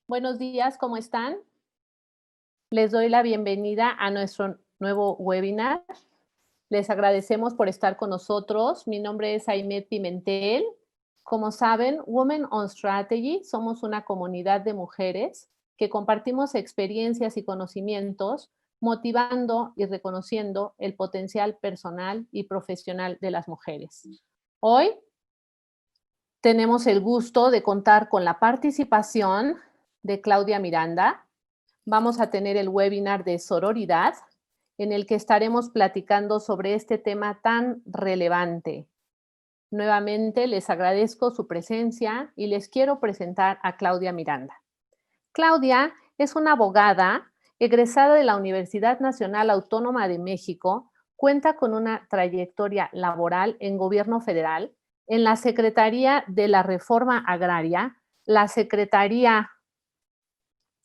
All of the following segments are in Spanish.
Buenos días, ¿cómo están? Les doy la bienvenida a nuestro nuevo webinar. Les agradecemos por estar con nosotros. Mi nombre es Aimet Pimentel. Como saben, Women on Strategy somos una comunidad de mujeres que compartimos experiencias y conocimientos, motivando y reconociendo el potencial personal y profesional de las mujeres. Hoy tenemos el gusto de contar con la participación de Claudia Miranda. Vamos a tener el webinar de sororidad, en el que estaremos platicando sobre este tema tan relevante. Nuevamente les agradezco su presencia y les quiero presentar a Claudia Miranda. Claudia es una abogada egresada de la Universidad Nacional Autónoma de México, cuenta con una trayectoria laboral en gobierno federal, en la Secretaría de la Reforma Agraria, la Secretaría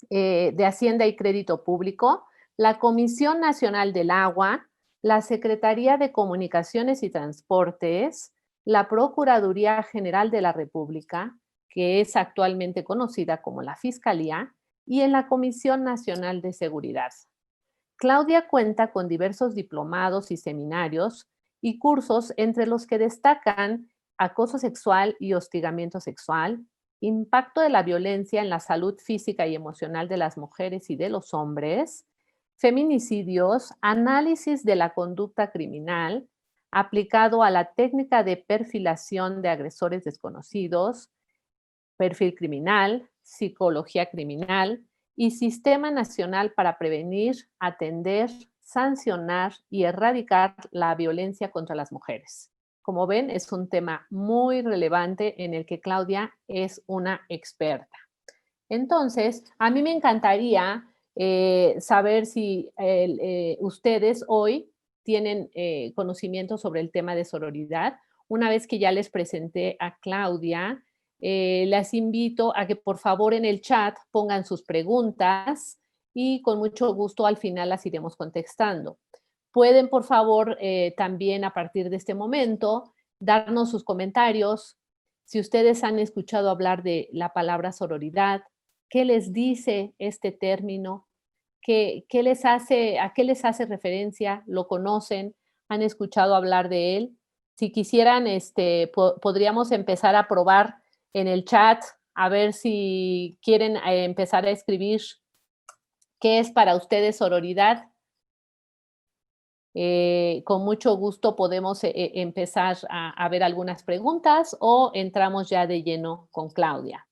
de Hacienda y Crédito Público, la Comisión Nacional del Agua, la Secretaría de Comunicaciones y Transportes, la Procuraduría General de la República, que es actualmente conocida como la Fiscalía, y en la Comisión Nacional de Seguridad. Claudia cuenta con diversos diplomados y seminarios y cursos, entre los que destacan acoso sexual y hostigamiento sexual, impacto de la violencia en la salud física y emocional de las mujeres y de los hombres, feminicidios, análisis de la conducta criminal, aplicado a la técnica de perfilación de agresores desconocidos, perfil criminal, psicología criminal y Sistema Nacional para Prevenir, Atender, Sancionar y Erradicar la Violencia contra las Mujeres. Como ven, es un tema muy relevante en el que Claudia es una experta. Entonces, a mí me encantaría saber si ustedes hoy tienen conocimiento sobre el tema de sororidad. Una vez que ya les presenté a Claudia, las invito a que por favor en el chat pongan sus preguntas y con mucho gusto al final las iremos contestando. Pueden, por favor, también a partir de este momento darnos sus comentarios. Si ustedes han escuchado hablar de la palabra sororidad, ¿qué les dice este término? ¿Qué les hace, a qué les hace referencia? ¿Lo conocen? ¿Han escuchado hablar de él? Si quisieran, podríamos empezar a probar en el chat, a ver si quieren empezar a escribir qué es para ustedes sororidad. Con mucho gusto podemos empezar a ver algunas preguntas o entramos ya de lleno con Claudia.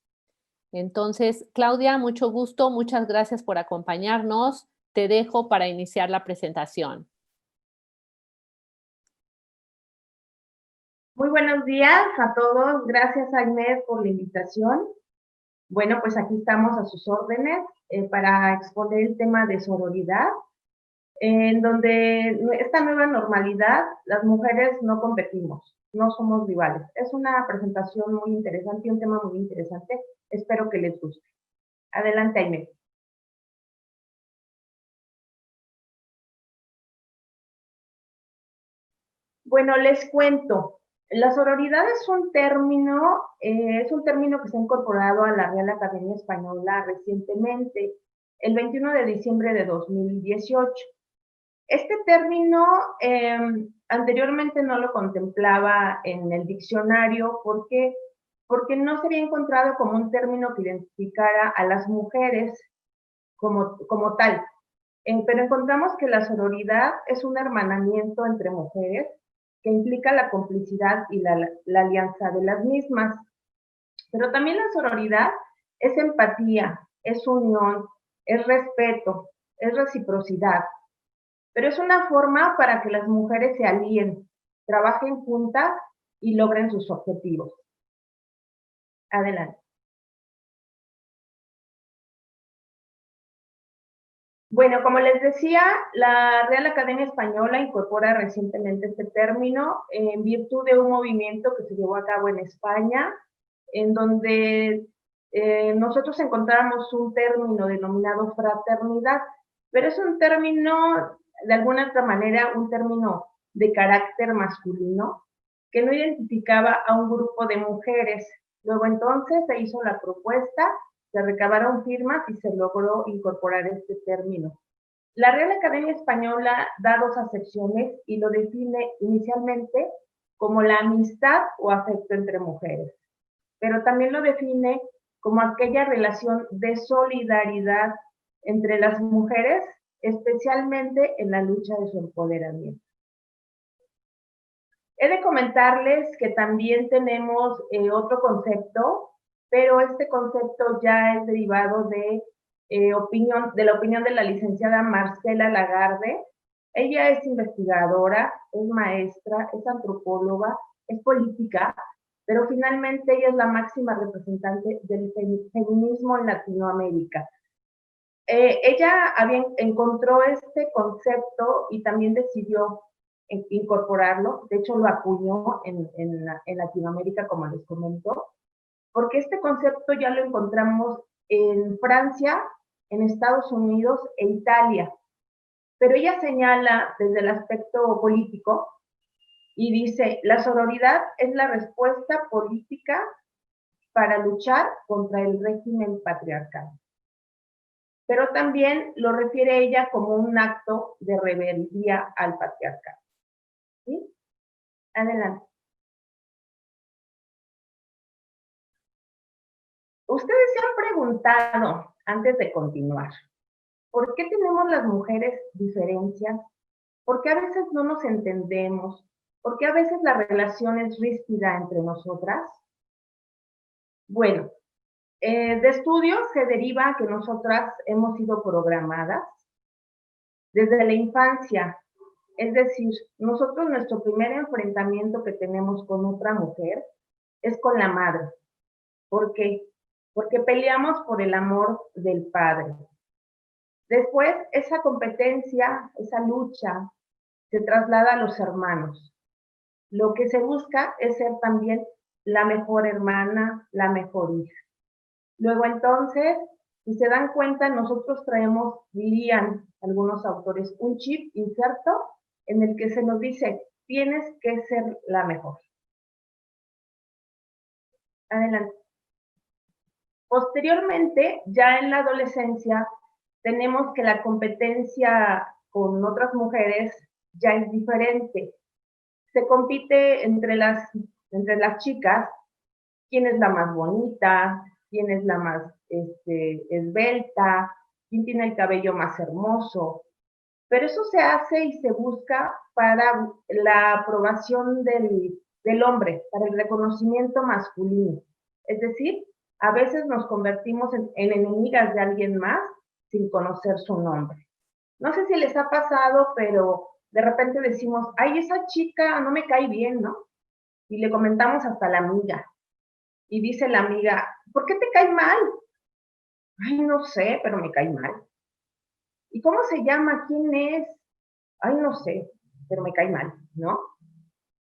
Entonces, Claudia, mucho gusto, muchas gracias por acompañarnos. Te dejo para iniciar la presentación. Muy buenos días a todos. Gracias, Aimet, por la invitación. Bueno, pues aquí estamos a sus órdenes para exponer el tema de sororidad, en donde esta nueva normalidad, las mujeres no competimos, no somos rivales. Es una presentación muy interesante y un tema muy interesante. Espero que les guste. Adelante, Aimet. Bueno, les cuento. La sororidad es un término que se ha incorporado a la Real Academia Española recientemente, el 21 de diciembre de 2018. Este término anteriormente no lo contemplaba en el diccionario porque no se había encontrado como un término que identificara a las mujeres como tal. Pero encontramos que la sororidad es un hermanamiento entre mujeres que implica la complicidad y la alianza de las mismas. Pero también la sororidad es empatía, es unión, es respeto, es reciprocidad. Pero es una forma para que las mujeres se alíen, trabajen juntas y logren sus objetivos. Adelante. Bueno, como les decía, la Real Academia Española incorpora recientemente este término en virtud de un movimiento que se llevó a cabo en España, en donde nosotros encontramos un término denominado fraternidad, pero es un término, de alguna otra manera, un término de carácter masculino, que no identificaba a un grupo de mujeres. Luego entonces se hizo la propuesta Se recabaron firmas y se logró incorporar este término. La Real Academia Española da dos acepciones y lo define inicialmente como la amistad o afecto entre mujeres, pero también lo define como aquella relación de solidaridad entre las mujeres, especialmente en la lucha de su empoderamiento. He de comentarles que también tenemos otro concepto, pero este concepto ya es derivado de la opinión de la licenciada Marcela Lagarde. Ella es investigadora, es maestra, es antropóloga, es política, pero finalmente ella es la máxima representante del feminismo en Latinoamérica. Ella encontró este concepto y también decidió incorporarlo, de hecho lo acuñó en Latinoamérica, como les comento, porque este concepto ya lo encontramos en Francia, en Estados Unidos e Italia, pero ella señala desde el aspecto político y dice, la sororidad es la respuesta política para luchar contra el régimen patriarcal. Pero también lo refiere ella como un acto de rebeldía al patriarcado. ¿Sí? Adelante. Ustedes se han preguntado, antes de continuar, ¿por qué tenemos las mujeres diferencias? ¿Por qué a veces no nos entendemos? ¿Por qué a veces la relación es ríspida entre nosotras? Bueno, de estudios se deriva que nosotras hemos sido programadas desde la infancia. Es decir, nosotros nuestro primer enfrentamiento que tenemos con otra mujer es con la madre. ¿Por qué? Porque peleamos por el amor del padre. Después, esa competencia, esa lucha, se traslada a los hermanos. Lo que se busca es ser también la mejor hermana, la mejor hija. Luego entonces, si se dan cuenta, nosotros traemos, dirían algunos autores, un chip inserto en el que se nos dice, tienes que ser la mejor. Adelante. Posteriormente, ya en la adolescencia, tenemos que la competencia con otras mujeres ya es diferente. Se compite entre las chicas, quién es la más bonita, quién es la más esbelta, quién tiene el cabello más hermoso. Pero eso se hace y se busca para la aprobación del hombre, para el reconocimiento masculino. Es decir, a veces nos convertimos en enemigas de alguien más sin conocer su nombre. No sé si les ha pasado, pero de repente decimos, ay, esa chica no me cae bien, ¿no? Y le comentamos hasta a la amiga. Y dice la amiga, ¿por qué te cae mal? Ay, no sé, pero me cae mal. ¿Y cómo se llama? ¿Quién es? Ay, no sé, pero me cae mal, ¿no?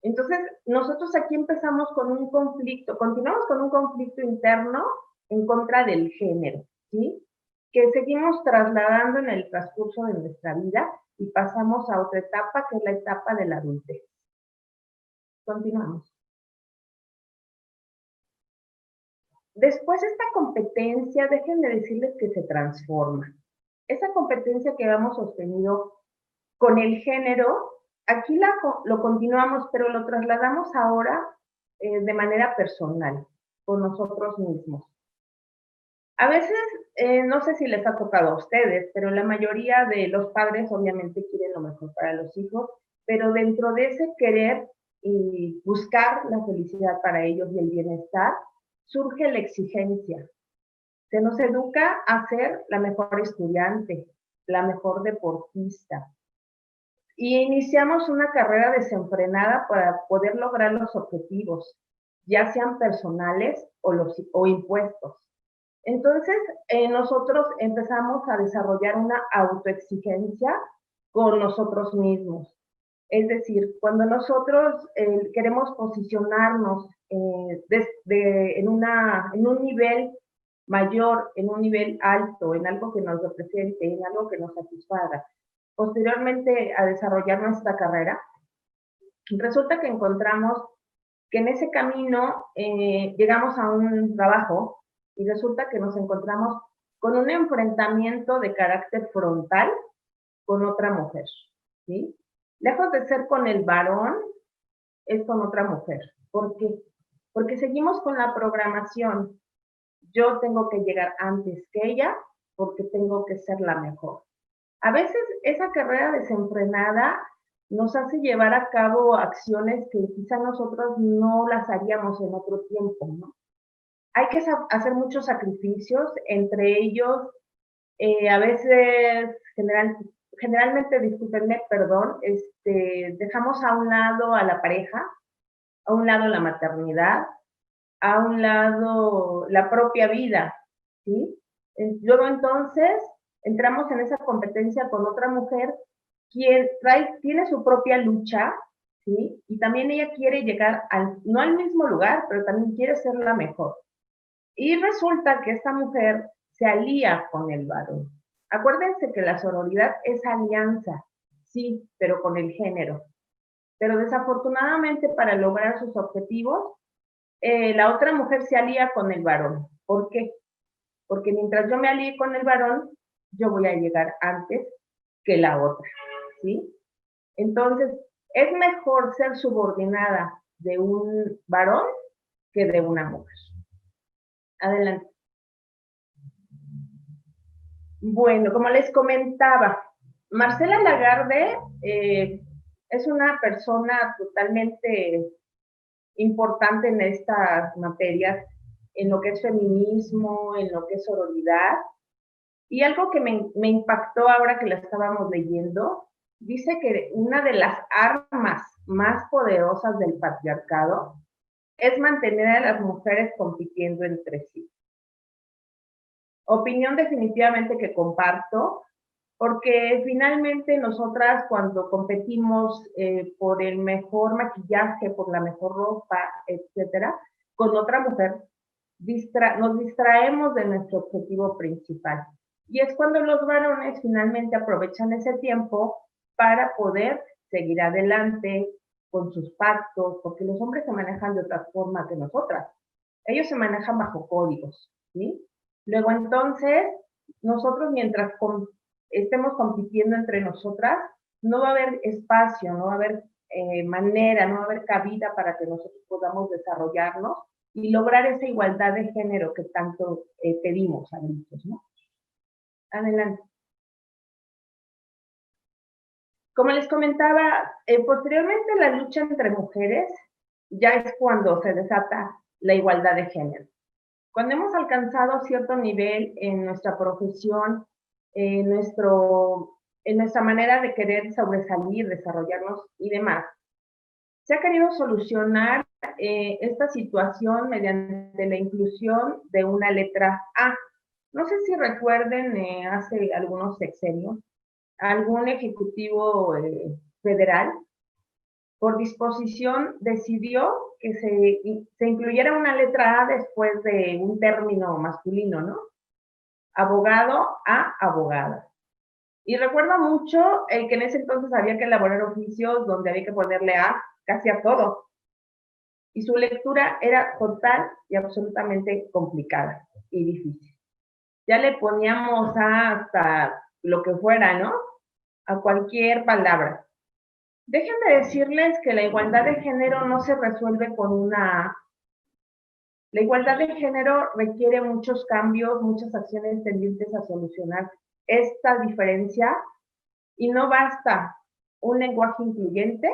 Entonces, nosotros aquí empezamos con un conflicto, continuamos con un conflicto interno en contra del género, ¿sí? Que seguimos trasladando en el transcurso de nuestra vida y pasamos a otra etapa, que es la etapa de la adultez. Continuamos. Después esta competencia, déjenme decirles que se transforma. Esa competencia que habíamos sostenido con el género, aquí lo continuamos, pero lo trasladamos ahora de manera personal, con nosotros mismos. A veces, no sé si les ha tocado a ustedes, pero la mayoría de los padres obviamente quieren lo mejor para los hijos, pero dentro de ese querer y buscar la felicidad para ellos y el bienestar, surge la exigencia. Se nos educa a ser la mejor estudiante, la mejor deportista. Y iniciamos una carrera desenfrenada para poder lograr los objetivos, ya sean personales o impuestos. Entonces, nosotros empezamos a desarrollar una autoexigencia con nosotros mismos. Es decir, cuando nosotros queremos posicionarnos en un nivel mayor, en un nivel alto, en algo que nos represente, en algo que nos satisfaga, posteriormente a desarrollar nuestra carrera, resulta que encontramos que en ese camino llegamos a un trabajo y resulta que nos encontramos con un enfrentamiento de carácter frontal con otra mujer, ¿sí? Lejos de ser con el varón, es con otra mujer. ¿Por qué? Porque seguimos con la programación. Yo tengo que llegar antes que ella porque tengo que ser la mejor. A veces esa carrera desenfrenada nos hace llevar a cabo acciones que quizá nosotros no las haríamos en otro tiempo, ¿no? Hay que hacer muchos sacrificios, entre ellos, a veces, generalmente, discúlpenme, perdón, dejamos a un lado a la pareja, a un lado la maternidad, a un lado la propia vida, ¿sí? Luego entonces entramos en esa competencia con otra mujer quien tiene su propia lucha, ¿sí? Y también ella quiere llegar no al mismo lugar, pero también quiere ser la mejor. Y resulta que esta mujer se alía con el varón. Acuérdense que la sororidad es alianza, sí, pero con el género. Pero desafortunadamente para lograr sus objetivos, la otra mujer se alía con el varón. ¿Por qué? Porque mientras yo me alíe con el varón, yo voy a llegar antes que la otra, ¿sí? Entonces, es mejor ser subordinada de un varón que de una mujer. Adelante. Bueno, como les comentaba, Marcela Lagarde es una persona totalmente importante en estas materias, en lo que es feminismo, en lo que es sororidad. Y algo que me impactó ahora que la estábamos leyendo, dice que una de las armas más poderosas del patriarcado es mantener a las mujeres compitiendo entre sí. Opinión definitivamente que comparto, porque finalmente nosotras cuando competimos por el mejor maquillaje, por la mejor ropa, etcétera, con otra mujer, nos distraemos de nuestro objetivo principal. Y es cuando los varones finalmente aprovechan ese tiempo para poder seguir adelante con sus pactos, porque los hombres se manejan de otra forma que nosotras. Ellos se manejan bajo códigos, ¿sí? Luego entonces, nosotros mientras estemos compitiendo entre nosotras, no va a haber espacio, no va a haber manera, no va a haber cabida para que nosotros podamos desarrollarnos y lograr esa igualdad de género que tanto pedimos a gritos, ¿no? Adelante. Como les comentaba, posteriormente la lucha entre mujeres ya es cuando se desata la igualdad de género. Cuando hemos alcanzado cierto nivel en nuestra profesión, en nuestra manera de querer sobresalir, desarrollarnos y demás, se ha querido solucionar esta situación mediante la inclusión de una letra A. No sé si recuerden hace algunos sexenios, algún ejecutivo federal, por disposición, decidió que se incluyera una letra A después de un término masculino, ¿no? Abogado a abogada. Y recuerdo mucho que en ese entonces había que elaborar oficios donde había que ponerle A casi a todo. Y su lectura era total y absolutamente complicada y difícil. Ya le poníamos A hasta lo que fuera, ¿no? A cualquier palabra. Déjenme decirles que la igualdad de género no se resuelve con una A. La igualdad de género requiere muchos cambios, muchas acciones tendientes a solucionar esta diferencia y no basta un lenguaje incluyente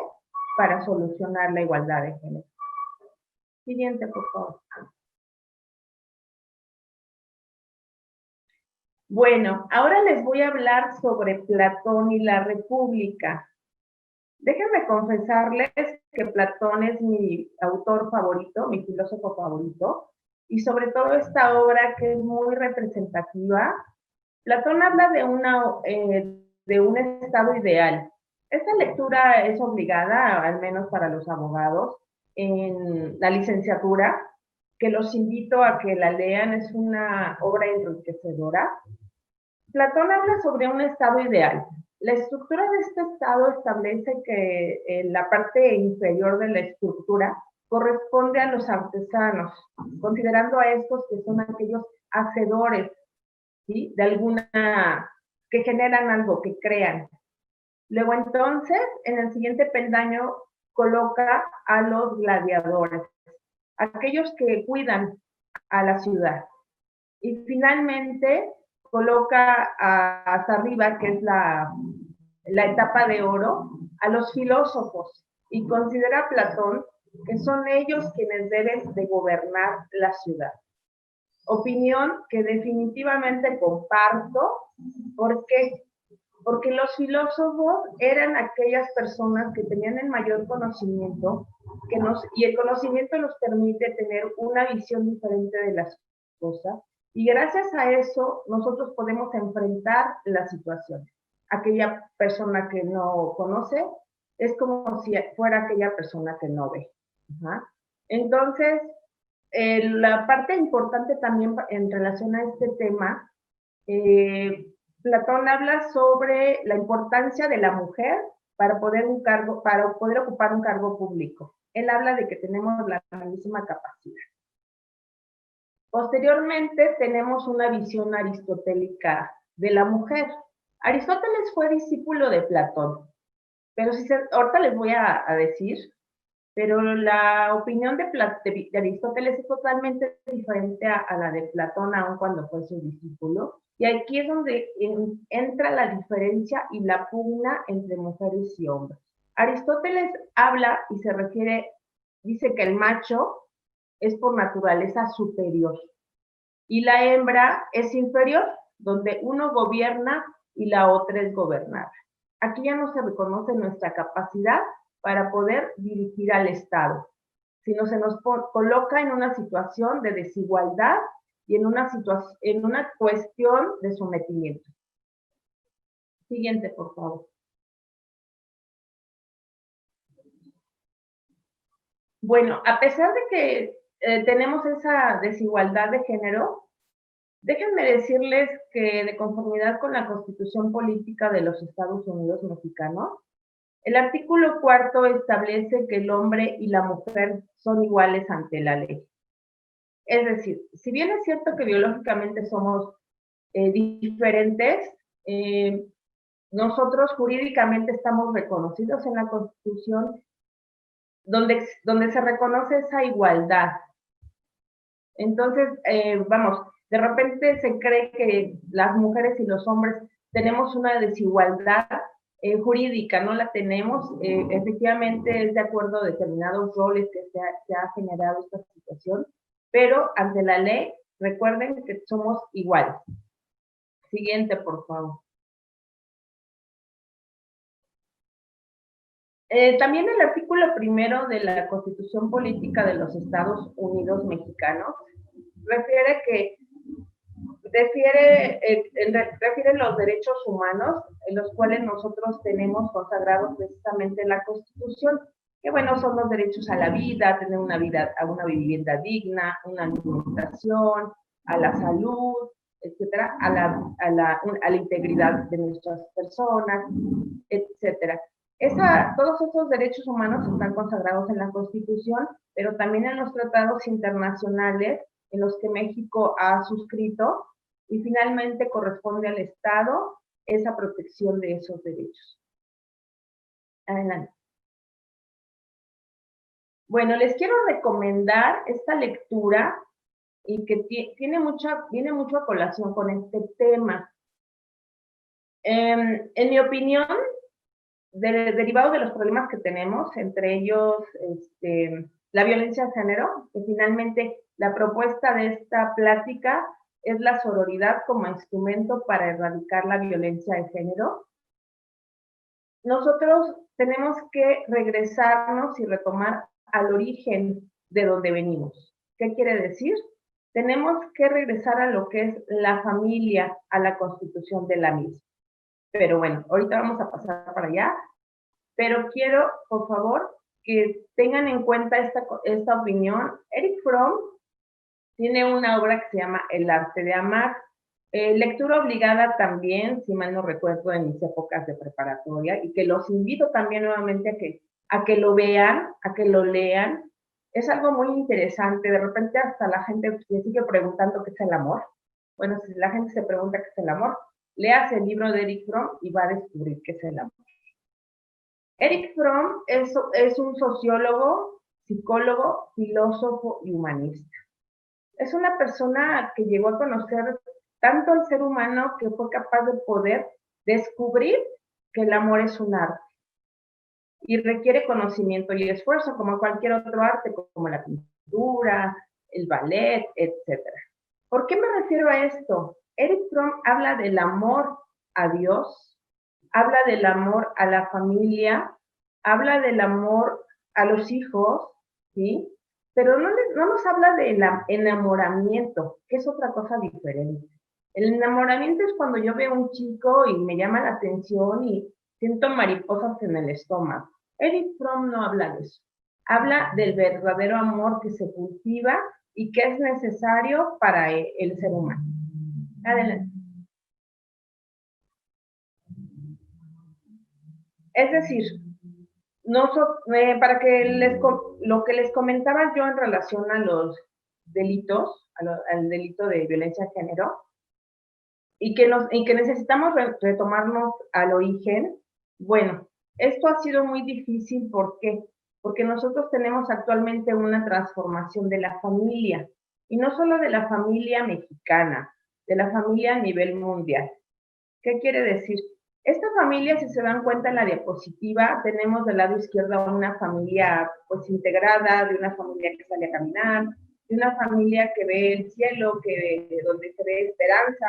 para solucionar la igualdad de género. Siguiente, por favor. Bueno, ahora les voy a hablar sobre Platón y la República. Déjenme confesarles que Platón es mi autor favorito, mi filósofo favorito, y sobre todo esta obra que es muy representativa. Platón habla de un estado ideal. Esta lectura es obligada, al menos para los abogados, en la licenciatura, que los invito a que la lean, es una obra enriquecedora. Platón habla sobre un estado ideal. La estructura de este estado establece que en la parte inferior de la estructura corresponde a los artesanos, considerando a estos que son aquellos hacedores, ¿sí? De alguna, que generan algo, que crean. Luego entonces, en el siguiente peldaño, coloca a los gladiadores, aquellos que cuidan a la ciudad. Y finalmente coloca hasta arriba, que es la etapa de oro, a los filósofos, y considera a Platón que son ellos quienes deben de gobernar la ciudad. Opinión que definitivamente comparto. ¿Por qué? Porque los filósofos eran aquellas personas que tenían el mayor conocimiento y el conocimiento nos permite tener una visión diferente de las cosas, y gracias a eso nosotros podemos enfrentar las situaciones. Aquella persona que no conoce es como si fuera aquella persona que no ve. Entonces, la parte importante también en relación a este tema, Platón habla sobre la importancia de la mujer para poder ocupar un cargo público. Él habla de que tenemos la misma capacidad. Posteriormente tenemos una visión aristotélica de la mujer. Aristóteles fue discípulo de Platón, pero ahorita les voy a decir, pero la opinión de Aristóteles es totalmente diferente a la de Platón, aun cuando fue su discípulo. Y aquí es donde entra la diferencia y la pugna entre mujeres y hombres. Aristóteles habla y dice que el macho es por naturaleza superior y la hembra es inferior, donde uno gobierna y la otra es gobernada. Aquí ya no se reconoce nuestra capacidad para poder dirigir al Estado, sino se nos coloca en una situación de desigualdad y en una cuestión de sometimiento. Siguiente, por favor. Bueno, a pesar de que tenemos esa desigualdad de género, déjenme decirles que de conformidad con la Constitución Política de los Estados Unidos Mexicanos, el artículo 4 establece que el hombre y la mujer son iguales ante la ley. Es decir, si bien es cierto que biológicamente somos diferentes, nosotros jurídicamente estamos reconocidos en la Constitución donde se reconoce esa igualdad. Entonces, de repente se cree que las mujeres y los hombres tenemos una desigualdad jurídica, no la tenemos. Efectivamente es de acuerdo a determinados roles que se ha generado esta situación, pero ante la ley, recuerden que somos iguales. Siguiente, por favor. También el artículo 1 de la Constitución Política de los Estados Unidos Mexicanos refiere los derechos humanos, en los cuales nosotros tenemos consagrados precisamente en la Constitución, que bueno, son los derechos a la vida, a tener a una vivienda digna, una alimentación, a la salud, etcétera, a la integridad de nuestras personas, etcétera. Todos estos derechos humanos están consagrados en la Constitución, pero también en los tratados internacionales en los que México ha suscrito, y finalmente corresponde al Estado esa protección de esos derechos. Adelante. Bueno, les quiero recomendar esta lectura y que viene mucho a colación con este tema. En mi opinión, derivado de los problemas que tenemos, entre ellos la violencia de género, que finalmente la propuesta de esta plática es la sororidad como instrumento para erradicar la violencia de género. Nosotros tenemos que regresarnos y retomar al origen de donde venimos. ¿Qué quiere decir? Tenemos que regresar a lo que es la familia, a la constitución de la misma. Pero bueno, ahorita vamos a pasar para allá. Pero quiero, por favor, que tengan en cuenta esta opinión. Erich Fromm tiene una obra que se llama El arte de amar. Lectura obligada también, si mal no recuerdo, en mis épocas de preparatoria, y que los invito también nuevamente a que lo vean, a que lo lean. Es algo muy interesante, de repente hasta la gente le sigue preguntando qué es el amor. Bueno, si la gente se pregunta qué es el amor, leas el libro de Eric Fromm y va a descubrir qué es el amor. Eric Fromm es un sociólogo, psicólogo, filósofo y humanista. Es una persona que llegó a conocer tanto al ser humano que fue capaz de poder descubrir que el amor es un arte y requiere conocimiento y esfuerzo como cualquier otro arte, como la pintura, el ballet, etcétera. ¿Por qué me refiero a esto? Eric Fromm habla del amor a Dios, habla del amor a la familia, habla del amor a los hijos, ¿sí? Pero no nos habla del enamoramiento, que es otra cosa diferente. El enamoramiento es cuando yo veo a un chico y me llama la atención y siento mariposas en el estómago. Eric Fromm no habla de eso. Habla del verdadero amor que se cultiva y que es necesario para el ser humano. Adelante. Es decir, para que lo que les comentaba yo en relación a los delitos, al delito de violencia de género, y que necesitamos retomarnos al origen, bueno, esto ha sido muy difícil, ¿por qué? Porque nosotros tenemos actualmente una transformación de la familia, y no solo de la familia mexicana, de la familia a nivel mundial. ¿Qué quiere decir? Esta familia, si se dan cuenta en la diapositiva, tenemos del lado izquierdo una familia pues integrada, de una familia que sale a caminar, de una familia que ve el cielo, donde se ve esperanza.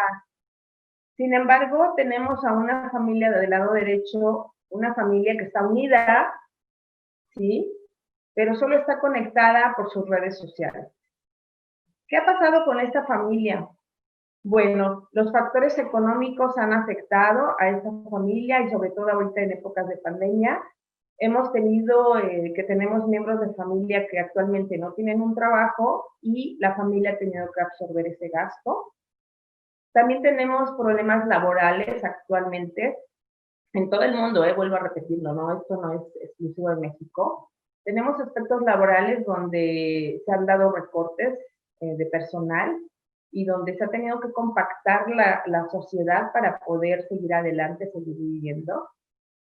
Sin embargo, tenemos a una familia del lado derecho, una familia que está unida, ¿sí? Pero solo está conectada por sus redes sociales. ¿Qué ha pasado con esta familia? Bueno, los factores económicos han afectado a esta familia y sobre todo ahorita en épocas de pandemia. Hemos tenido que tenemos miembros de familia que actualmente no tienen un trabajo y la familia ha tenido que absorber ese gasto. También tenemos problemas laborales actualmente en todo el mundo, vuelvo a repetirlo, ¿no? Esto no es exclusivo de México. Tenemos aspectos laborales donde se han dado recortes de personal y donde se ha tenido que compactar la sociedad para poder seguir adelante, seguir viviendo.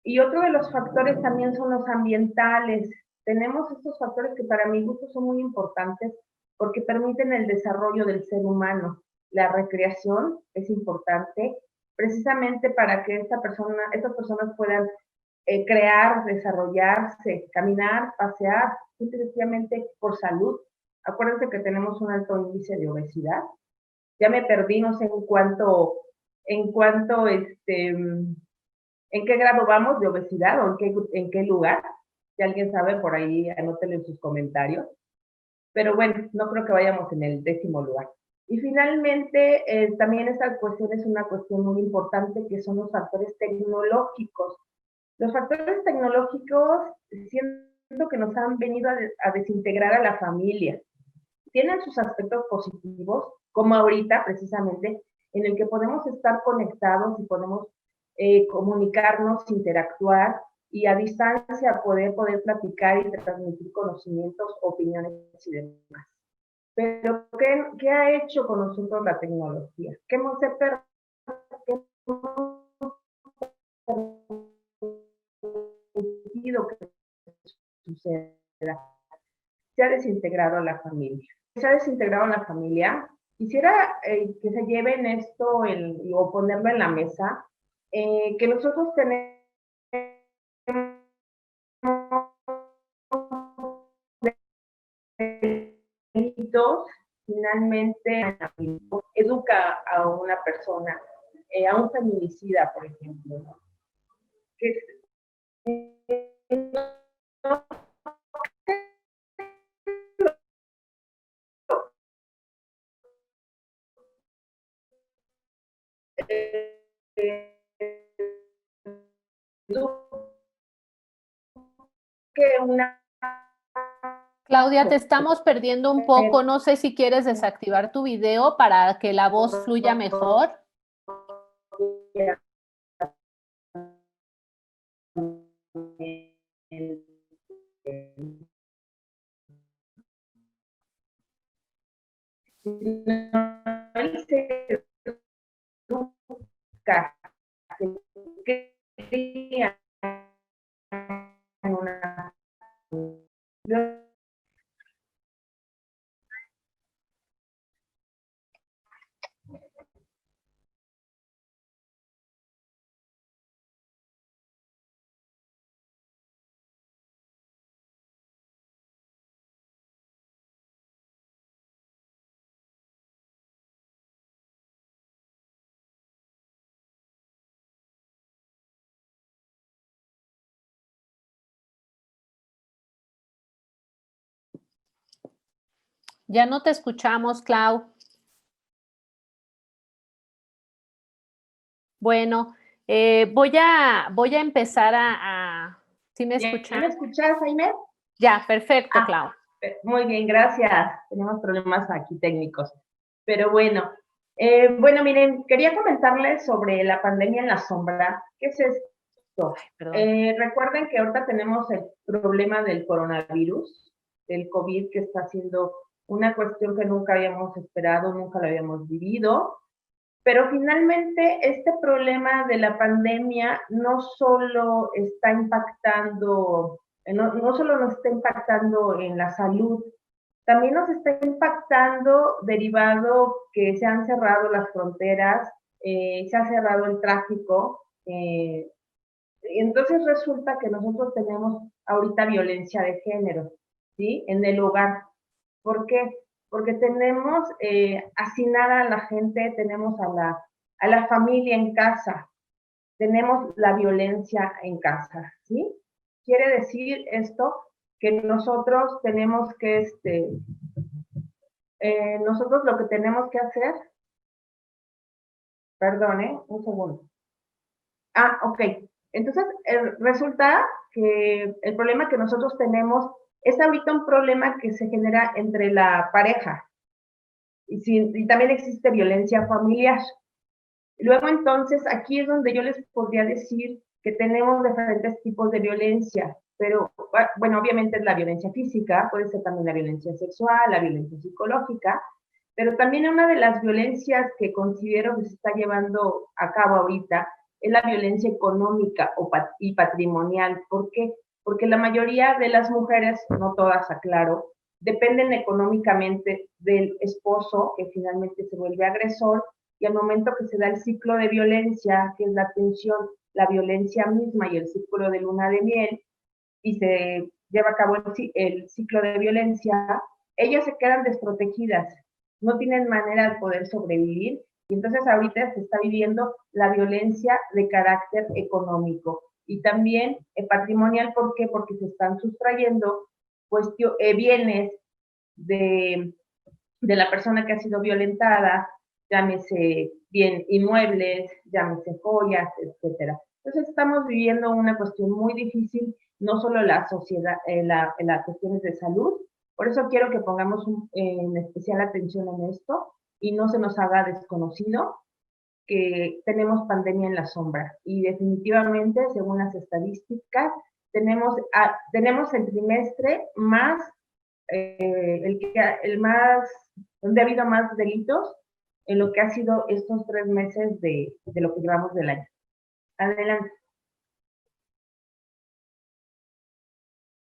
Y otro de los factores también son los ambientales. Tenemos estos factores que para mi gusto son muy importantes porque permiten el desarrollo del ser humano. La recreación es importante precisamente para que estas personas puedan crear, desarrollarse, caminar, pasear, sencillamente por salud. Acuérdense que tenemos un alto índice de obesidad. Ya me perdí, no sé en qué grado vamos de obesidad o en qué lugar. Si alguien sabe, por ahí anótenlo en sus comentarios. Pero bueno, no creo que vayamos en el 10º lugar. Y finalmente, también esta cuestión es una cuestión muy importante, que son los factores tecnológicos. Los factores tecnológicos siento que nos han venido a desintegrar a la familia. Tienen sus aspectos positivos, como ahorita precisamente, en el que podemos estar conectados y podemos comunicarnos, interactuar y a distancia poder platicar y transmitir conocimientos, opiniones y demás. Pero, ¿qué ha hecho con nosotros la tecnología? ¿Qué hemos permitido que suceda? Se ha desintegrado a la familia. Se ha desintegrado a la familia. Quisiera que se lleven esto o ponerlo en la mesa, que nosotros tenemos delitos, finalmente educa a una persona, a un feminicida, por ejemplo, ¿no? Que no, que una Claudia, te estamos perdiendo un poco. No sé si quieres desactivar tu video para que la voz fluya mejor. chica que cría en una... Ya no te escuchamos, Clau. Bueno, voy a empezar ¿sí me ¿Ya escuchan? me escuchas, Jaime? Ya, perfecto, Clau. Muy bien, gracias. Tenemos problemas aquí técnicos. Pero bueno, miren, quería comentarles sobre la pandemia en la sombra. ¿Qué es esto? Recuerden que ahorita tenemos el problema del coronavirus, del COVID, que está siendo una cuestión que nunca habíamos esperado, nunca lo habíamos vivido. Pero finalmente este problema de la pandemia no solo está impactando, no solo nos está impactando en la salud, también nos está impactando derivado que se han cerrado las fronteras, se ha cerrado el tráfico. Entonces resulta que nosotros tenemos ahorita violencia de género, ¿sí? En el hogar. ¿Por qué? Porque tenemos hacinada a la gente, tenemos a la familia en casa, tenemos la violencia en casa, ¿sí? Quiere decir esto que nosotros tenemos que, nosotros lo que tenemos que hacer, perdón, un segundo. Ok. Entonces, resulta que el problema que nosotros tenemos es ahorita un problema que se genera entre la pareja y también existe violencia familiar. Luego, entonces, aquí es donde yo les podría decir que tenemos diferentes tipos de violencia, pero, bueno, obviamente es la violencia física, puede ser también la violencia sexual, la violencia psicológica, pero también una de las violencias que considero que se está llevando a cabo ahorita es la violencia económica y patrimonial. ¿Por qué? Porque la mayoría de las mujeres, no todas, aclaro, dependen económicamente del esposo, que finalmente se vuelve agresor, y al momento que se da el ciclo de violencia, que es la tensión, la violencia misma y el ciclo de luna de miel, y se lleva a cabo el ciclo de violencia, ellas se quedan desprotegidas, no tienen manera de poder sobrevivir, y entonces ahorita se está viviendo la violencia de carácter económico y también patrimonial. ¿Por qué? Porque se están sustrayendo bienes de la persona que ha sido violentada, llámese bien inmuebles, llámese joyas, etcétera. Entonces estamos viviendo una cuestión muy difícil, no solo la sociedad, en las cuestiones de salud. Por eso quiero que pongamos en especial atención en esto y no se nos haga desconocido que tenemos pandemia en la sombra. Y definitivamente, según las estadísticas, tenemos el trimestre más, el más, donde ha habido más delitos en lo que ha sido estos 3 meses de lo que llevamos del año. Adelante.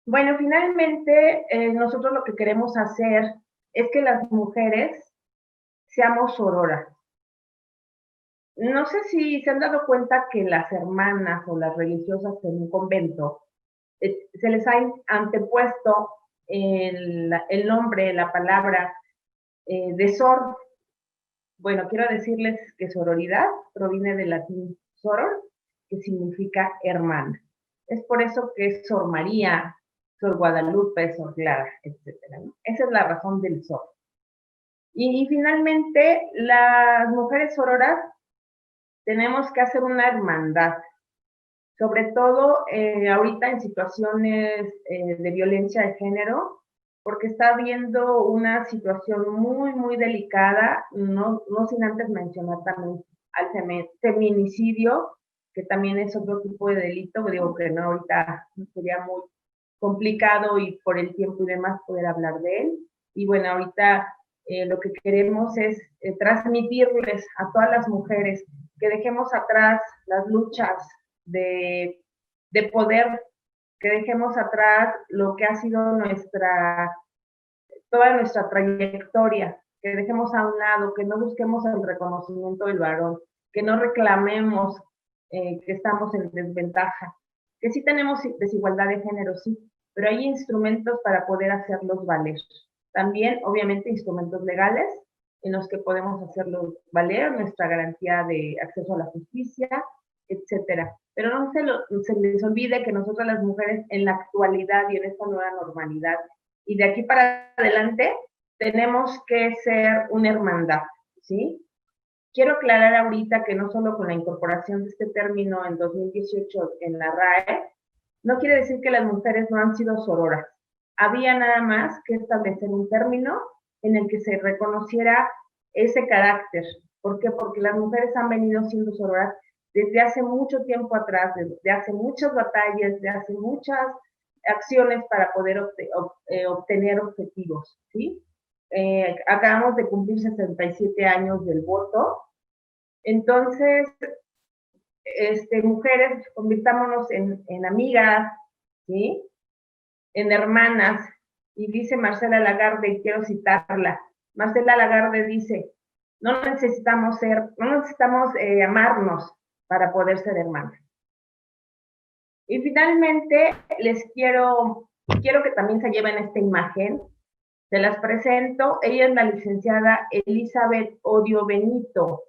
Bueno, finalmente, nosotros lo que queremos hacer es que las mujeres seamos sororas. No sé si se han dado cuenta que las hermanas o las religiosas en un convento se les ha antepuesto el nombre, la palabra de sor. Bueno, quiero decirles que sororidad proviene del latín soror, que significa hermana. Es por eso que es Sor María, Sor Guadalupe, Sor Clara, etcétera, ¿no? Esa es la razón del sor. Y finalmente, las mujeres sororas tenemos que hacer una hermandad, sobre todo ahorita en situaciones de violencia de género, porque está habiendo una situación muy, muy delicada, no sin antes mencionar también al feminicidio, que también es otro tipo de delito, digo que no, ahorita sería muy complicado y por el tiempo y demás poder hablar de él. Y bueno, ahorita lo que queremos es transmitirles a todas las mujeres que dejemos atrás las luchas de poder, que dejemos atrás lo que ha sido toda nuestra trayectoria, que dejemos a un lado, que no busquemos el reconocimiento del varón, que no reclamemos que estamos en desventaja, que sí tenemos desigualdad de género, sí, pero hay instrumentos para poder hacerlos valer. También, obviamente, instrumentos legales en los que podemos hacerlos valer, nuestra garantía de acceso a la justicia, etcétera. Pero no se les olvide que nosotras las mujeres en la actualidad y en esta nueva normalidad y de aquí para adelante tenemos que ser una hermandad, ¿sí? Quiero aclarar ahorita que no solo con la incorporación de este término en 2018 en la RAE, no quiere decir que las mujeres no han sido sororas. Había nada más que establecer un término en el que se reconociera ese carácter. ¿Por qué? Porque las mujeres han venido siendo sororas desde hace mucho tiempo atrás, desde hace muchas batallas, desde hace muchas acciones para poder obtener objetivos, ¿sí? Acabamos de cumplir 67 años del voto, entonces, mujeres, convirtámonos en amigas, ¿sí? En hermanas, y dice Marcela Lagarde, y quiero citarla, Marcela Lagarde dice, no necesitamos amarnos para poder ser hermanas. Y finalmente, quiero que también se lleven esta imagen, se las presento, ella es la licenciada Elizabeth Odio Benito.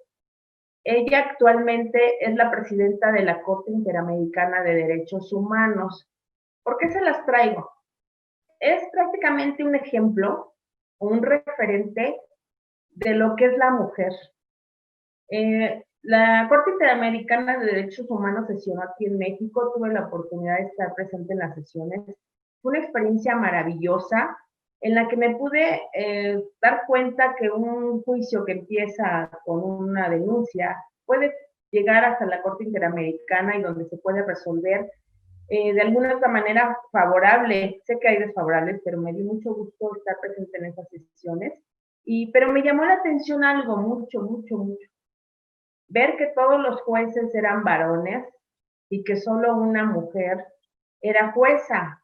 Ella actualmente es la presidenta de la Corte Interamericana de Derechos Humanos. ¿Por qué se las traigo? Es prácticamente un ejemplo, un referente de lo que es la mujer. La Corte Interamericana de Derechos Humanos sesionó aquí en México, tuve la oportunidad de estar presente en las sesiones. Fue una experiencia maravillosa en la que me pude dar cuenta que un juicio que empieza con una denuncia puede llegar hasta la Corte Interamericana y donde se puede resolver de alguna otra manera favorable. Sé que hay desfavorables, pero me dio mucho gusto estar presente en esas sesiones. Pero me llamó la atención algo mucho, mucho, mucho. Ver que todos los jueces eran varones y que solo una mujer era jueza.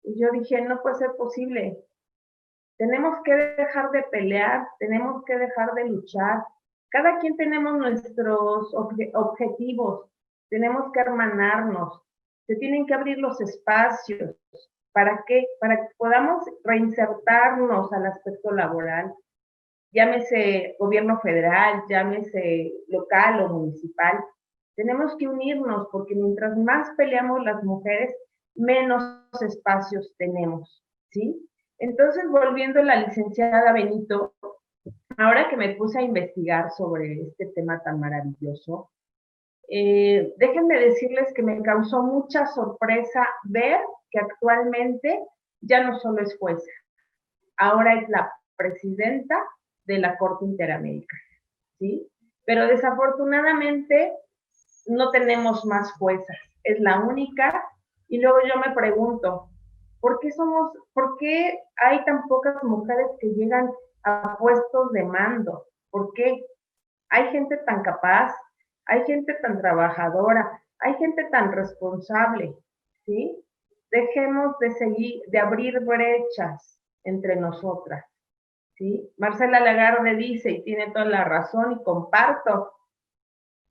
Y yo dije, no puede ser posible. Tenemos que dejar de pelear, tenemos que dejar de luchar. Cada quien tenemos nuestros objetivos, tenemos que hermanarnos, se tienen que abrir los espacios. ¿Para qué? Para que podamos reinsertarnos al aspecto laboral, llámese gobierno federal, llámese local o municipal. Tenemos que unirnos porque mientras más peleamos las mujeres, menos espacios tenemos, ¿sí? Entonces, volviendo a la licenciada Benito, ahora que me puse a investigar sobre este tema tan maravilloso, déjenme decirles que me causó mucha sorpresa ver que actualmente ya no solo es jueza, ahora es la presidenta de la Corte Interamericana, ¿sí? Pero desafortunadamente no tenemos más juezas, es la única, y luego yo me pregunto, ¿por qué hay tan pocas mujeres que llegan a puestos de mando? ¿Por qué? Hay gente tan capaz, hay gente tan trabajadora, hay gente tan responsable, ¿sí? Dejemos de abrir brechas entre nosotras, ¿sí? Marcela Lagarde dice, y tiene toda la razón, y comparto,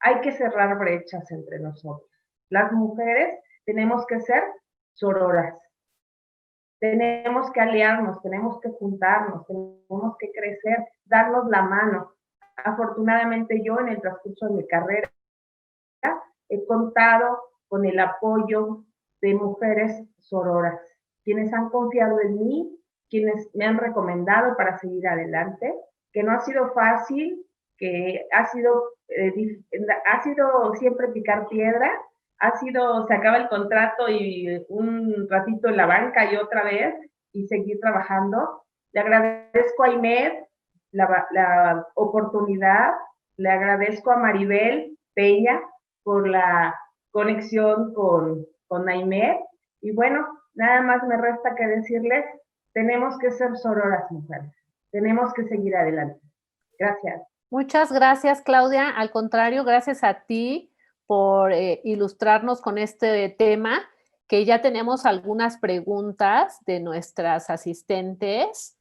hay que cerrar brechas entre nosotros. Las mujeres tenemos que ser sororas, tenemos que aliarnos, tenemos que juntarnos, tenemos que crecer, darnos la mano. Afortunadamente yo en el transcurso de mi carrera he contado con el apoyo de mujeres sororas, quienes han confiado en mí, quienes me han recomendado para seguir adelante, que no ha sido fácil, que ha sido siempre picar piedra, se acaba el contrato y un ratito en la banca y otra vez, y seguir trabajando. Le agradezco a Imed la oportunidad, le agradezco a Maribel Peña por la conexión con Naimed, y bueno, nada más me resta que decirles, tenemos que ser sororas mujeres, tenemos que seguir adelante. Gracias. Muchas gracias, Claudia. Al contrario, gracias a ti por ilustrarnos con este tema, que ya tenemos algunas preguntas de nuestras asistentes.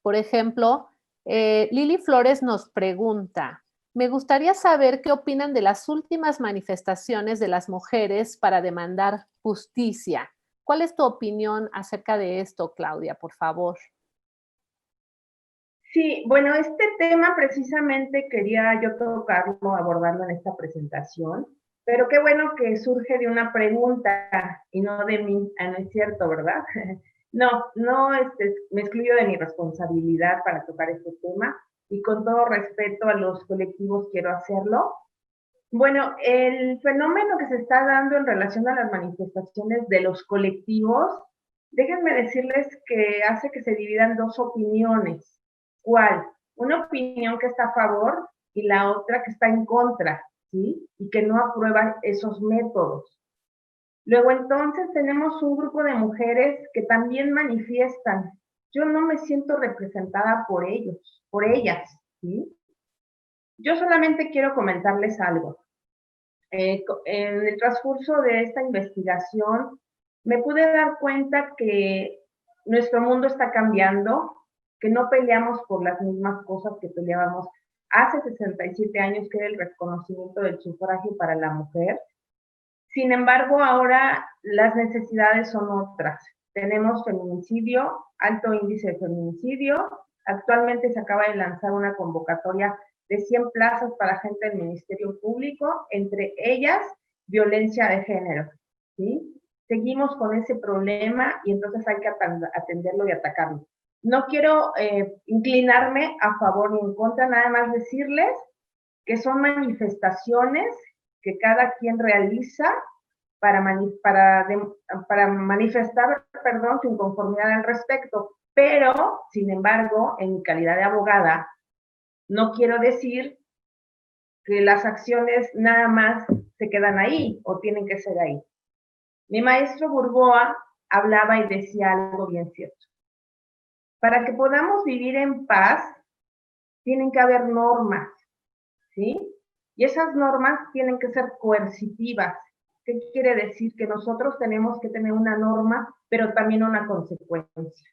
Por ejemplo, Lili Flores nos pregunta, me gustaría saber qué opinan de las últimas manifestaciones de las mujeres para demandar justicia. ¿Cuál es tu opinión acerca de esto, Claudia, por favor? Sí, bueno, este tema precisamente quería yo tocarlo, abordarlo en esta presentación, pero qué bueno que surge de una pregunta y no de mí. Ah, no es cierto, ¿verdad? No, no me excluyo de mi responsabilidad para tocar este tema y con todo respeto a los colectivos quiero hacerlo. Bueno, el fenómeno que se está dando en relación a las manifestaciones de los colectivos, déjenme decirles que hace que se dividan dos opiniones. ¿Cuál? Una opinión que está a favor y la otra que está en contra, ¿sí? Y que no aprueba esos métodos. Luego entonces tenemos un grupo de mujeres que también manifiestan. Yo no me siento representada por ellos, por ellas, ¿sí? Yo solamente quiero comentarles algo. En el transcurso de esta investigación me pude dar cuenta que nuestro mundo está cambiando, que no peleamos por las mismas cosas que peleábamos hace 67 años, que era el reconocimiento del sufragio para la mujer. Sin embargo, ahora las necesidades son otras. Tenemos feminicidio, alto índice de feminicidio. Actualmente se acaba de lanzar una convocatoria de 100 plazas para gente del Ministerio Público, entre ellas violencia de género, ¿sí? Seguimos con ese problema y entonces hay que atenderlo y atacarlo. No quiero inclinarme a favor ni en contra, nada más decirles que son manifestaciones que cada quien realiza para manifestar, perdón, su inconformidad al respecto. Pero, sin embargo, en mi calidad de abogada, no quiero decir que las acciones nada más se quedan ahí o tienen que ser ahí. Mi maestro Burgoa hablaba y decía algo bien cierto. Para que podamos vivir en paz, tienen que haber normas, ¿sí? Y esas normas tienen que ser coercitivas. ¿Qué quiere decir? Que nosotros tenemos que tener una norma, pero también una consecuencia.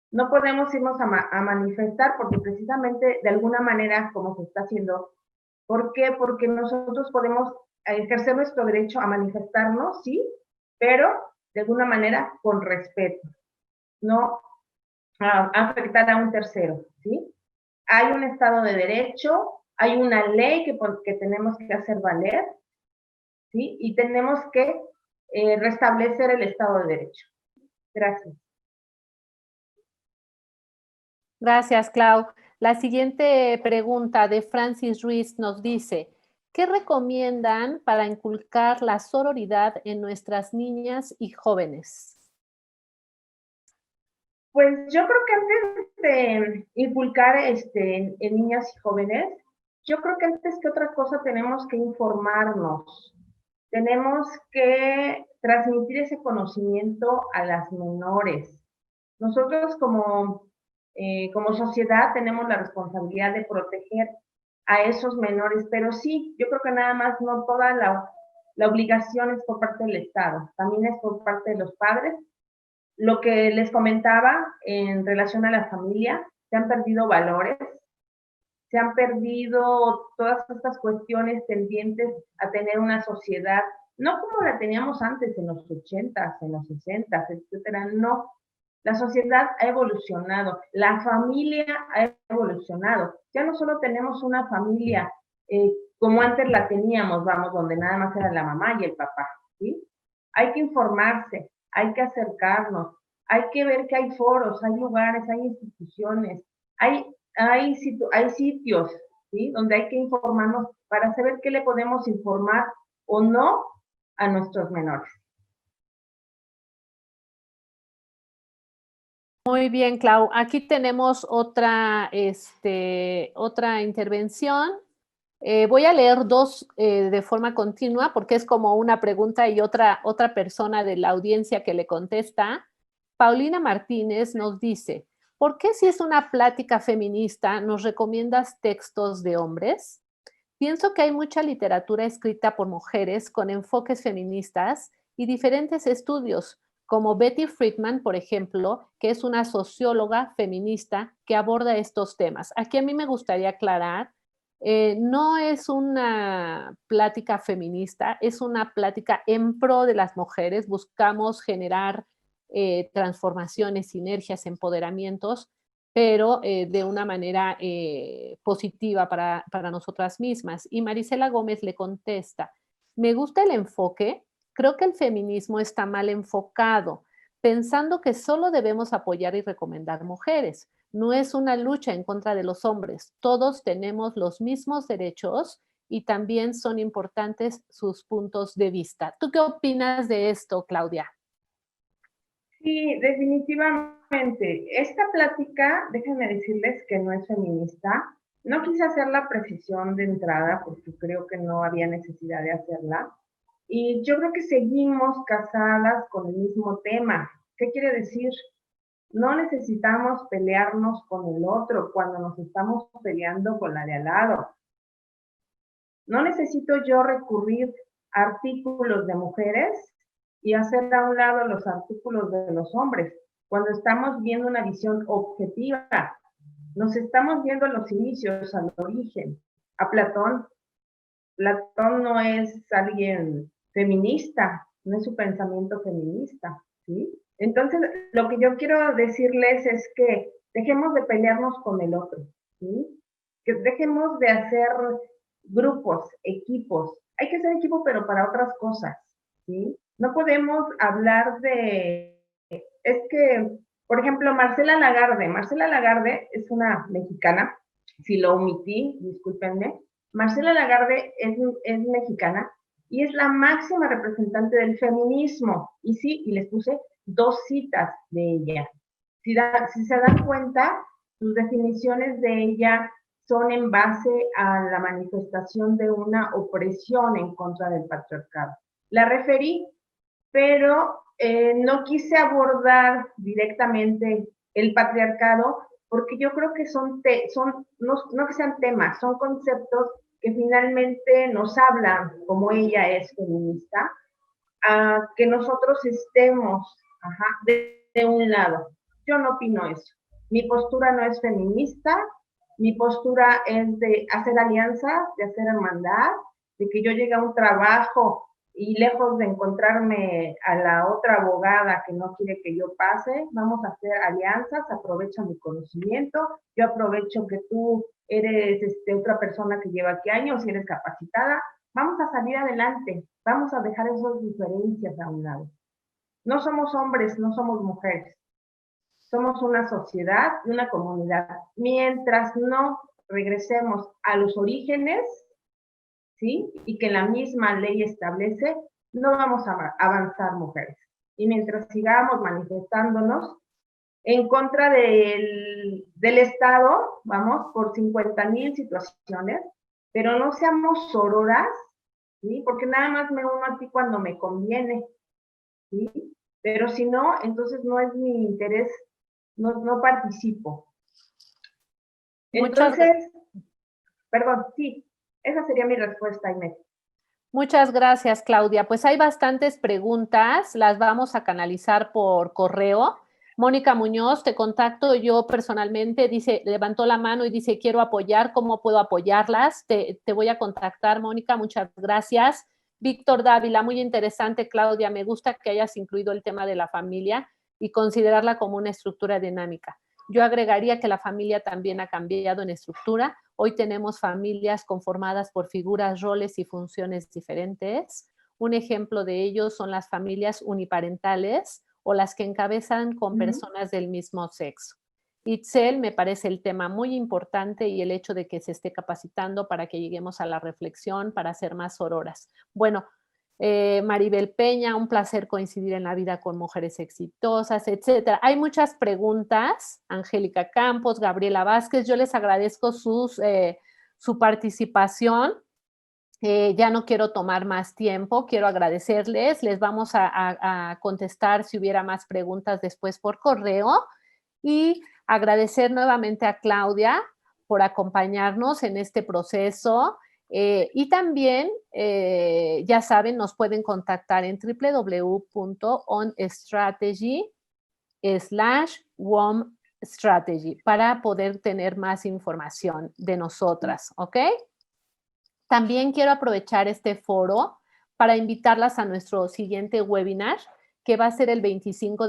No podemos irnos a manifestar porque precisamente de alguna manera, como se está haciendo, ¿por qué? Porque nosotros podemos ejercer nuestro derecho a manifestarnos, sí, pero de alguna manera con respeto, no a afectar a un tercero, ¿sí? Hay un Estado de Derecho, hay una ley que tenemos que hacer valer, ¿sí? Y tenemos que restablecer el Estado de Derecho. Gracias. Gracias, Clau. La siguiente pregunta de Francis Ruiz nos dice, ¿qué recomiendan para inculcar la sororidad en nuestras niñas y jóvenes? Pues yo creo que antes de inculcar en niñas y jóvenes, yo creo que antes que otra cosa tenemos que informarnos, tenemos que transmitir ese conocimiento a las menores. Nosotros como sociedad tenemos la responsabilidad de proteger a esos menores, pero sí, yo creo que nada más no toda la obligación es por parte del Estado, también es por parte de los padres. Lo que les comentaba en relación a la familia, se han perdido valores, se han perdido todas estas cuestiones tendientes a tener una sociedad, no como la teníamos antes en los 80s, en los 60s, etcétera, no. La sociedad ha evolucionado, la familia ha evolucionado. Ya no solo tenemos una familia como antes la teníamos, vamos, donde nada más era la mamá y el papá, ¿sí? Hay que informarse, hay que acercarnos, hay que ver que hay foros, hay lugares, hay instituciones, hay sitios, ¿sí? Donde hay que informarnos para saber qué le podemos informar o no a nuestros menores. Muy bien, Clau. Aquí tenemos otra intervención. Voy a leer dos de forma continua porque es como una pregunta y otra persona de la audiencia que le contesta. Paulina Martínez nos dice, ¿Por qué si es una plática feminista nos recomiendas textos de hombres? Pienso que hay mucha literatura escrita por mujeres con enfoques feministas y diferentes estudios, como Betty Friedman, por ejemplo, que es una socióloga feminista que aborda estos temas. Aquí a mí me gustaría aclarar, no es una plática feminista, es una plática en pro de las mujeres. Buscamos generar transformaciones, sinergias, empoderamientos, pero de una manera positiva para nosotras mismas. Y Marisela Gómez le contesta, me gusta el enfoque, creo que el feminismo está mal enfocado, pensando que solo debemos apoyar y recomendar mujeres. No es una lucha en contra de los hombres, todos tenemos los mismos derechos y también son importantes sus puntos de vista. ¿Tú qué opinas de esto, Claudia? Sí, definitivamente. Esta plática, déjenme decirles que no es feminista. No quise hacer la precisión de entrada porque creo que no había necesidad de hacerla. Y yo creo que seguimos casadas con el mismo tema. ¿Qué quiere decir? No necesitamos pelearnos con el otro cuando nos estamos peleando con la de al lado. No necesito yo recurrir a artículos de mujeres y hacer a un lado los artículos de los hombres, cuando estamos viendo una visión objetiva. Nos estamos viendo los inicios, al origen. A Platón, Platón no es alguien feminista, no es su pensamiento feminista, ¿sí? Entonces, lo que yo quiero decirles es que dejemos de pelearnos con el otro, ¿sí? Que dejemos de hacer grupos, equipos. Hay que hacer equipo, pero para otras cosas, ¿sí? No podemos hablar de... Es que, por ejemplo, Marcela Lagarde es una mexicana, si lo omití, discúlpenme. Marcela Lagarde es mexicana y es la máxima representante del feminismo. Y sí, y les puse 2 citas de ella. Si se dan cuenta, sus definiciones de ella son en base a la manifestación de una opresión en contra del patriarcado. La referí, pero no quise abordar directamente el patriarcado porque yo creo que no que sean temas, son conceptos que finalmente nos hablan, como ella es feminista, a que nosotros estemos de un lado. Yo no opino eso. Mi postura no es feminista, mi postura es de hacer alianzas, de hacer hermandad, de que yo llegue a un trabajo y lejos de encontrarme a la otra abogada que no quiere que yo pase, vamos a hacer alianzas, aprovecha mi conocimiento, yo aprovecho que tú eres otra persona que lleva aquí años y eres capacitada, vamos a salir adelante, vamos a dejar esas diferencias a un lado. No somos hombres, no somos mujeres, somos una sociedad y una comunidad. Mientras no regresemos a los orígenes, ¿sí? Y que la misma ley establece, no vamos a avanzar, mujeres. Y mientras sigamos manifestándonos en contra del Estado, vamos, por 50,000 situaciones, pero no seamos sororas, ¿sí? Porque nada más me uno a ti cuando me conviene, ¿sí? Pero si no, entonces no es mi interés, no participo. Entonces, perdón, sí, esa sería mi respuesta, Inés. Muchas gracias, Claudia. Pues hay bastantes preguntas, las vamos a canalizar por correo. Mónica Muñoz, te contacto yo personalmente, dice, levantó la mano y dice, quiero apoyar, ¿cómo puedo apoyarlas? Te voy a contactar, Mónica, muchas gracias. Víctor Dávila, muy interesante, Claudia, me gusta que hayas incluido el tema de la familia y considerarla como una estructura dinámica. Yo agregaría que la familia también ha cambiado en estructura. Hoy tenemos familias conformadas por figuras, roles y funciones diferentes. Un ejemplo de ello son las familias uniparentales o las que encabezan con personas del mismo sexo. Itzel, me parece el tema muy importante y el hecho de que se esté capacitando para que lleguemos a la reflexión, para ser más sororas. Bueno, Maribel Peña, un placer coincidir en la vida con mujeres exitosas, etcétera. Hay muchas preguntas. Angélica Campos, Gabriela Vázquez, yo les agradezco su participación. Ya no quiero tomar más tiempo, quiero agradecerles. Les vamos a contestar si hubiera más preguntas después por correo. Y Agradecer nuevamente a Claudia por acompañarnos en este proceso. Y también, ya saben, nos pueden contactar en www.onstrategy/WOM-strategy para poder tener más información de nosotras, ¿ok? También quiero aprovechar este foro para invitarlas a nuestro siguiente webinar, que va a ser el 25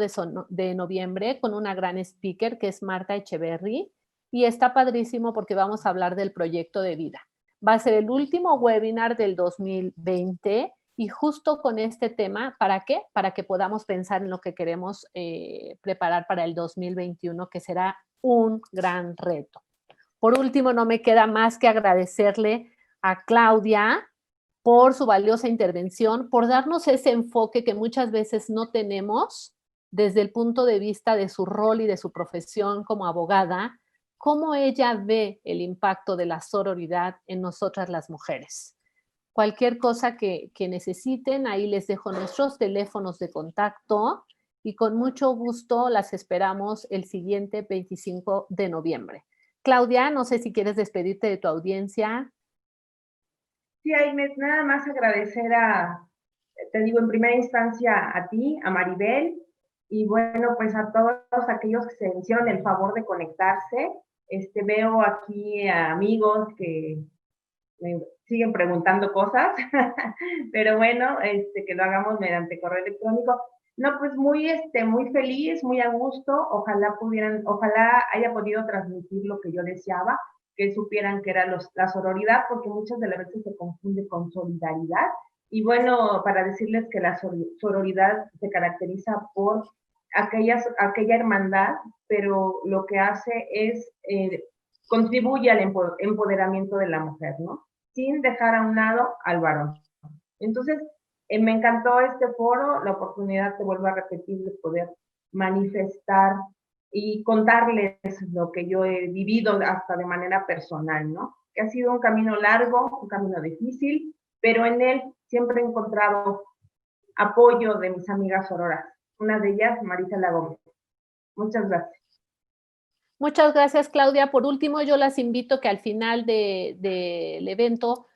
de noviembre con una gran speaker que es Marta Echeverry. Y está padrísimo porque vamos a hablar del proyecto de vida. Va a ser el último webinar del 2020 y justo con este tema, ¿para qué? Para que podamos pensar en lo que queremos preparar para el 2021, que será un gran reto. Por último, no me queda más que agradecerle a Claudia por su valiosa intervención, por darnos ese enfoque que muchas veces no tenemos desde el punto de vista de su rol y de su profesión como abogada, cómo ella ve el impacto de la sororidad en nosotras las mujeres. Cualquier cosa que necesiten, ahí les dejo nuestros teléfonos de contacto y con mucho gusto las esperamos el siguiente 25 de noviembre. Claudia, no sé si quieres despedirte de tu audiencia. Sí, Aimet, nada más agradecer te digo, en primera instancia a ti, a Maribel, y bueno, pues a todos aquellos que se hicieron el favor de conectarse. Veo aquí a amigos que me siguen preguntando cosas, pero bueno, que lo hagamos mediante correo electrónico. No, pues muy feliz, muy a gusto. Ojalá haya podido transmitir lo que yo deseaba, que supieran que era la sororidad, porque muchas de las veces se confunde con solidaridad. Y bueno, para decirles que la sororidad se caracteriza por aquella hermandad, pero lo que hace es contribuye al empoderamiento de la mujer, ¿no? Sin dejar a un lado al varón. Entonces, me encantó este foro, la oportunidad, te vuelvo a repetir, de poder manifestar y contarles lo que yo he vivido hasta de manera personal, ¿no? Que ha sido un camino largo, un camino difícil, pero en él siempre he encontrado apoyo de mis amigas sororas. Una de ellas, Marisela Gómez. Muchas gracias. Muchas gracias, Claudia. Por último, yo las invito que al final del evento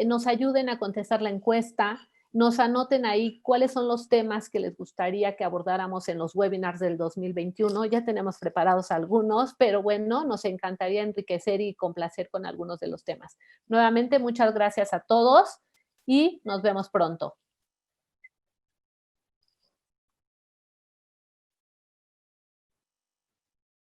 nos ayuden a contestar la encuesta, nos anoten ahí cuáles son los temas que les gustaría que abordáramos en los webinars del 2021. Ya tenemos preparados algunos, pero bueno, nos encantaría enriquecer y complacer con algunos de los temas. Nuevamente, muchas gracias a todos y nos vemos pronto.